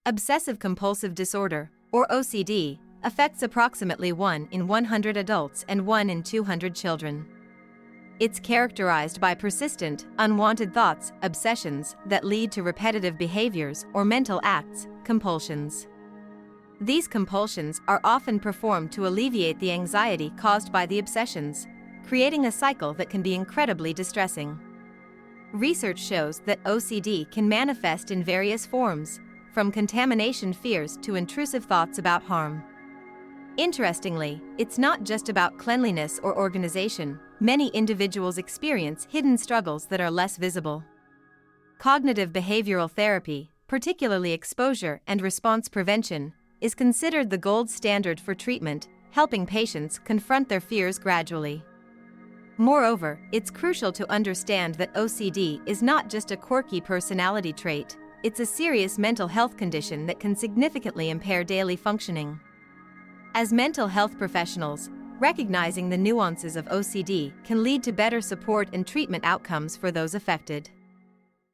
Obsessive Compulsive Disorder, or OCD, affects approximately 1 in 100 adults and 1 in 200 children. It's characterized by persistent, unwanted thoughts, obsessions that lead to repetitive behaviors or mental acts, compulsions. These compulsions are often performed to alleviate the anxiety caused by the obsessions, creating a cycle that can be incredibly distressing. Research shows that OCD can manifest in various forms, from contamination fears to intrusive thoughts about harm. Interestingly, it's not just about cleanliness or organization. Many individuals experience hidden struggles that are less visible. Cognitive behavioral therapy, particularly exposure and response prevention, is considered the gold standard for treatment, helping patients confront their fears gradually. Moreover, it's crucial to understand that OCD is not just a quirky personality trait. It's a serious mental health condition that can significantly impair daily functioning. As mental health professionals, recognizing the nuances of OCD can lead to better support and treatment outcomes for those affected.